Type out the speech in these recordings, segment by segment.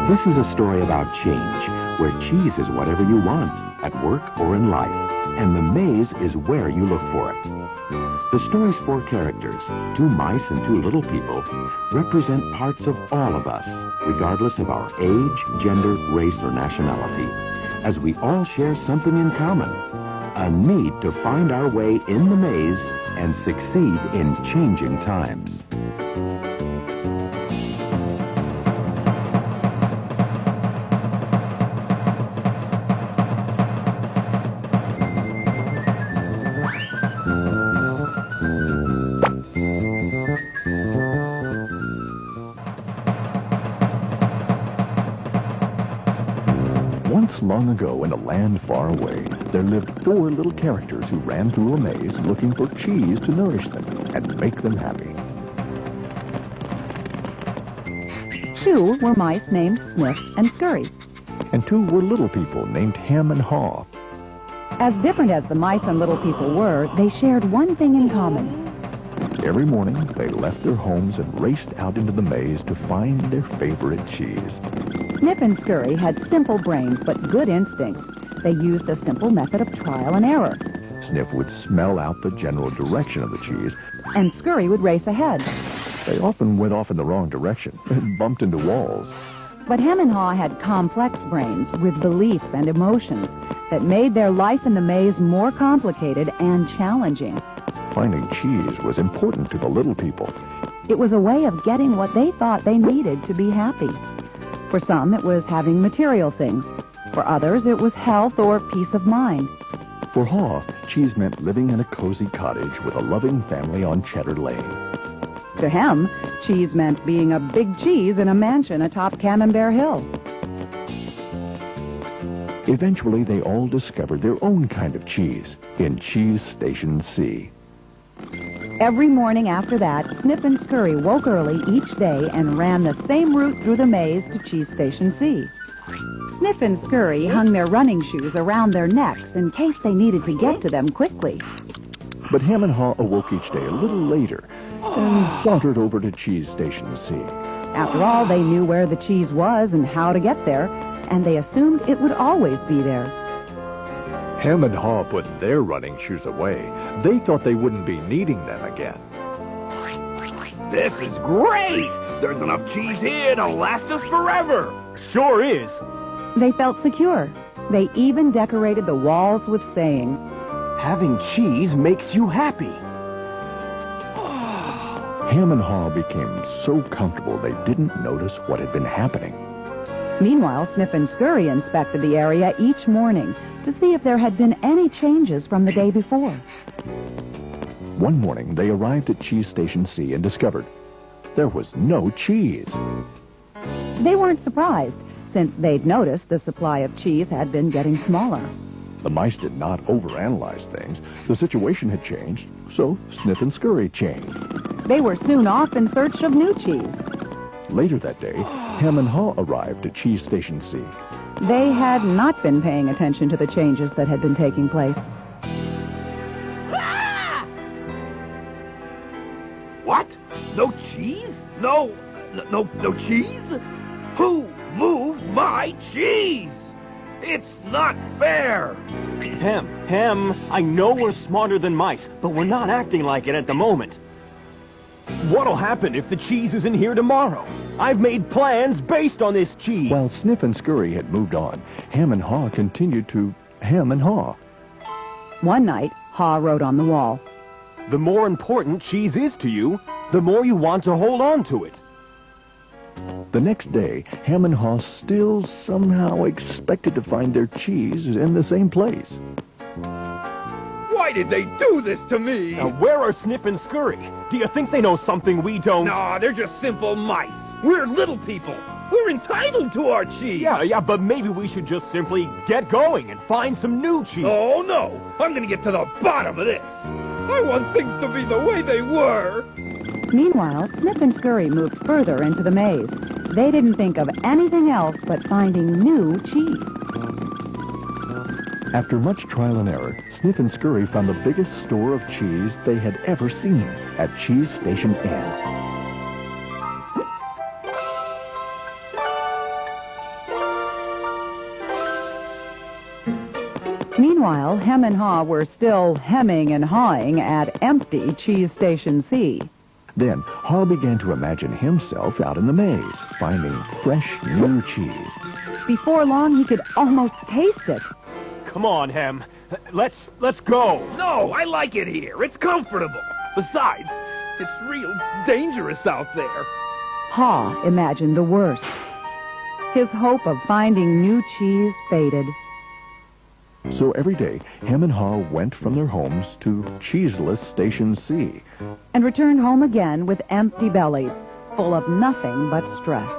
This is a story about change, where cheese is whatever you want, at work or in life, and the maze is where you look for it. The story's four characters, two mice and two little people, represent parts of all of us, regardless of our age, gender, race, or nationality, as we all share something in common, a need to find our way in the maze and succeed in changing times. Once long ago, in a land far away, there lived four little characters who ran through a maze looking for cheese to nourish them and make them happy. Two were mice named Sniff and Scurry. And two were little people named Hem and Haw. As different as the mice and little people were, they shared one thing in common. Every morning, they left their homes and raced out into the maze to find their favorite cheese. Sniff and Scurry had simple brains but good instincts. They used a simple method of trial and error. Sniff would smell out the general direction of the cheese, and Scurry would race ahead. They often went off in the wrong direction and bumped into walls. But Hem and Haw had complex brains with beliefs and emotions that made their life in the maze more complicated and challenging. Finding cheese was important to the little people. It was a way of getting what they thought they needed to be happy. For some, it was having material things. For others, it was health or peace of mind. For Haw, cheese meant living in a cozy cottage with a loving family on Cheddar Lane. To Hem, cheese meant being a big cheese in a mansion atop Camembert Hill. Eventually, they all discovered their own kind of cheese in Cheese Station C. Every morning after that, Sniff and Scurry woke early each day and ran the same route through the maze to Cheese Station C. Sniff and Scurry hung their running shoes around their necks in case they needed to get to them quickly. But Hem and Haw awoke each day a little later and sauntered over to Cheese Station C. After all, they knew where the cheese was and how to get there, and they assumed it would always be there. Hem and Haw put their running shoes away. They thought they wouldn't be needing them again. This is great! There's enough cheese here to last us forever. Sure is. They felt secure. They even decorated the walls with sayings. Having cheese makes you happy. Hem and Haw became so comfortable they didn't notice what had been happening. Meanwhile, Sniff and Scurry inspected the area each morning to see if there had been any changes from the day before. One morning, they arrived at Cheese Station C and discovered there was no cheese. They weren't surprised, since they'd noticed the supply of cheese had been getting smaller. The mice did not overanalyze things. The situation had changed, so Sniff and Scurry changed. They were soon off in search of new cheese. Later that day, Hem and Haw arrived at Cheese Station C. They had not been paying attention to the changes that had been taking place. What? No cheese? No cheese? Who moved my cheese? It's not fair. Hem, I know we're smarter than mice, but we're not acting like it at the moment. What'll happen if the cheese isn't here tomorrow? I've made plans based on this cheese. While Sniff and Scurry had moved on, Hem and Haw continued to hem and haw. One night, Haw wrote on the wall, "The more important cheese is to you, the more you want to hold on to it." The next day, Hem and Haw still somehow expected to find their cheese in the same place. Why did they do this to me? Now, where are Sniff and Scurry? Do you think they know something we don't? No, they're just simple mice. We're little people. We're entitled to our cheese. Yeah, but maybe we should just simply get going and find some new cheese. Oh, no. I'm going to get to the bottom of this. I want things to be the way they were. Meanwhile, Sniff and Scurry moved further into the maze. They didn't think of anything else but finding new cheese. After much trial and error, Sniff and Scurry found the biggest store of cheese they had ever seen at Cheese Station N. Meanwhile, Hem and Haw were still hemming and hawing at empty Cheese Station C. Then Haw began to imagine himself out in the maze, finding fresh, new cheese. Before long, he could almost taste it. Come on, Hem. Let's go. No, I like it here. It's comfortable. Besides, it's real dangerous out there. Haw imagined the worst. His hope of finding new cheese faded. So every day, Hem and Haw went from their homes to cheeseless Station C. And returned home again with empty bellies, full of nothing but stress.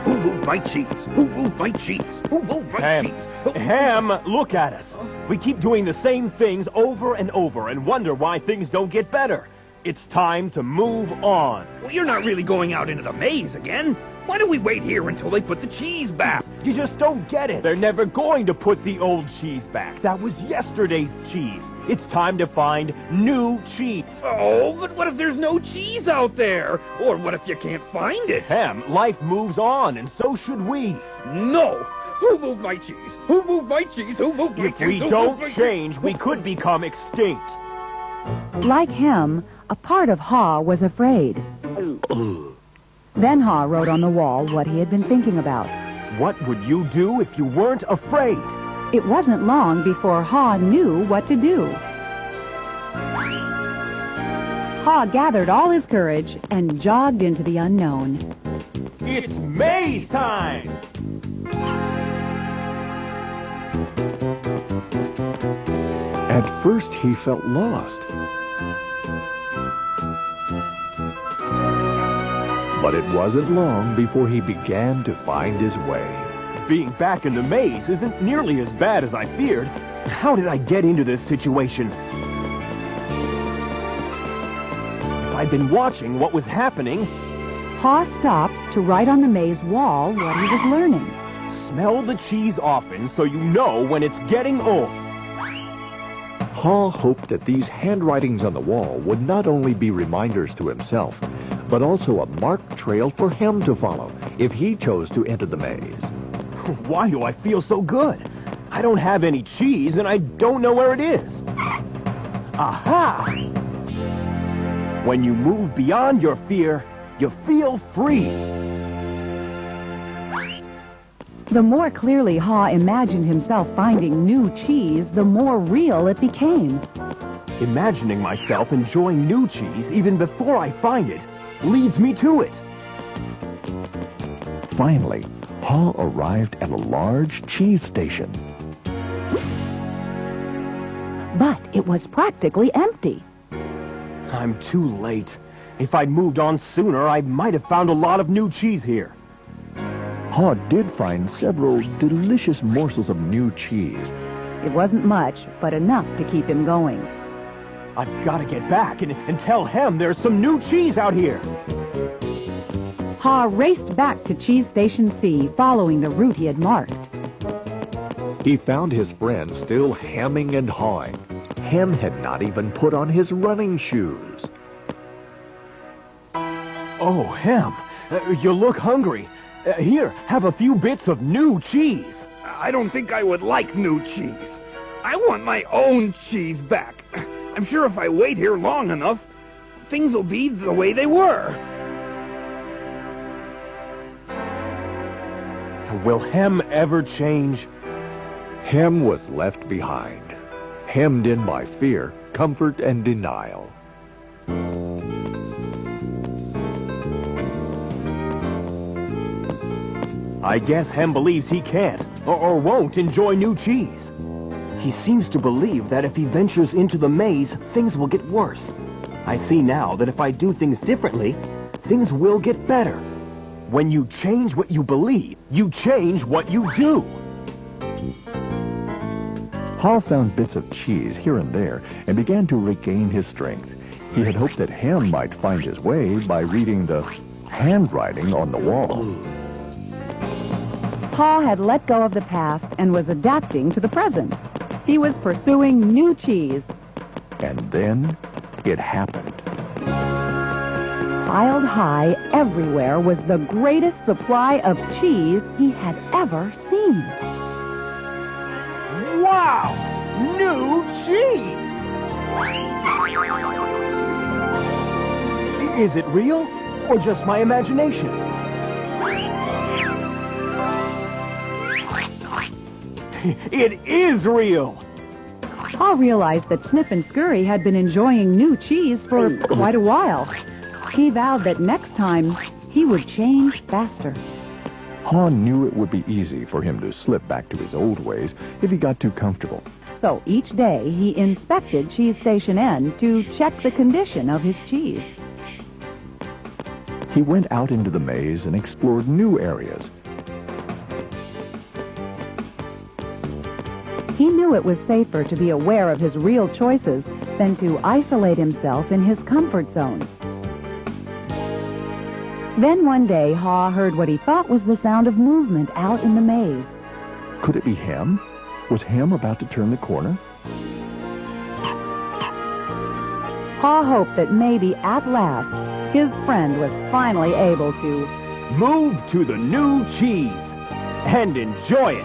Who moved my cheese? Who moved my cheese? Who moved my Hem, cheese? Hem, look at us. We keep doing the same things over and over and wonder why things don't get better. It's time to move on. Well, you're not really going out into the maze again. Why don't we wait here until they put the cheese back? You just don't get it. They're never going to put the old cheese back. That was yesterday's cheese. It's time to find new cheese. Oh, but what if there's no cheese out there? Or what if you can't find it? Hem, life moves on, and so should we. No! Who moved my cheese? Who moved my cheese? Who moved my cheese? If we Who don't moved my change, cheese? we could become extinct. Like Hem, a part of Haw was afraid. Then Haw wrote on the wall what he had been thinking about. What would you do if you weren't afraid? It wasn't long before Haw knew what to do. Haw gathered all his courage and jogged into the unknown. It's maze time! At first, he felt lost. But it wasn't long before he began to find his way. Being back in the maze isn't nearly as bad as I feared. How did I get into this situation? If I'd been watching what was happening... Haw stopped to write on the maze wall what he was learning. Smell the cheese often so you know when it's getting old. Haw hoped that these handwritings on the wall would not only be reminders to himself, but also a marked trail for him to follow if he chose to enter the maze. Why do I feel so good? I don't have any cheese and I don't know where it is. Aha! When you move beyond your fear, you feel free. The more clearly Haw imagined himself finding new cheese, the more real it became. Imagining myself enjoying new cheese even before I find it leads me to it. Finally, Haw arrived at a large cheese station. But it was practically empty. I'm too late. If I'd moved on sooner, I might have found a lot of new cheese here. Haw did find several delicious morsels of new cheese. It wasn't much, but enough to keep him going. I've got to get back and tell Hem there's some new cheese out here. Haw raced back to Cheese Station C, following the route he had marked. He found his friend still hemming and hawing. Hem had not even put on his running shoes. Oh, Hem, you look hungry. Here, have a few bits of new cheese. I don't think I would like new cheese. I want my own cheese back. I'm sure if I wait here long enough, things will be the way they were. Will Hem ever change? Hem was left behind, hemmed in by fear, comfort, and denial. I guess Hem believes he can't or won't enjoy new cheese. He seems to believe that if he ventures into the maze, things will get worse. I see now that if I do things differently, things will get better. When you change what you believe, you change what you do. Haw found bits of cheese here and there and began to regain his strength. He had hoped that Hem might find his way by reading the handwriting on the wall. Haw had let go of the past and was adapting to the present. He was pursuing new cheese. And then it happened. Haw piled high everywhere was the greatest supply of cheese he had ever seen. Wow! New cheese! Is it real or just my imagination? It is real! Pa realized that Snip and Scurry had been enjoying new cheese for quite a while. He vowed that next time he would change faster. Ha knew it would be easy for him to slip back to his old ways if he got too comfortable. So each day he inspected Cheese Station N to check the condition of his cheese. He went out into the maze and explored new areas. He knew it was safer to be aware of his real choices than to isolate himself in his comfort zone. Then one day, Ha heard what he thought was the sound of movement out in the maze. Could it be Hem? Was Hem about to turn the corner? Ha hoped that maybe at last his friend was finally able to Move to the new cheese and enjoy it.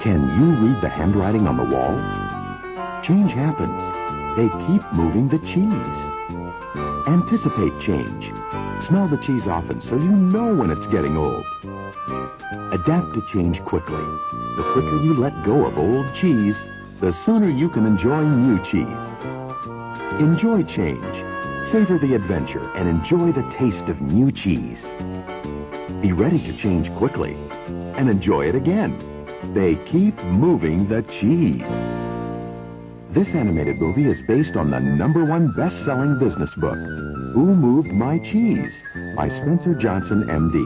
Can you read the handwriting on the wall? Change happens. They keep moving the cheese. Anticipate change. Smell the cheese often so you know when it's getting old. Adapt to change quickly. The quicker you let go of old cheese, the sooner you can enjoy new cheese. Enjoy change. Savor the adventure and enjoy the taste of new cheese. Be ready to change quickly and enjoy it again. They keep moving the cheese. This animated movie is based on the #1 best-selling business book, Who Moved My Cheese? By Spencer Johnson, M.D.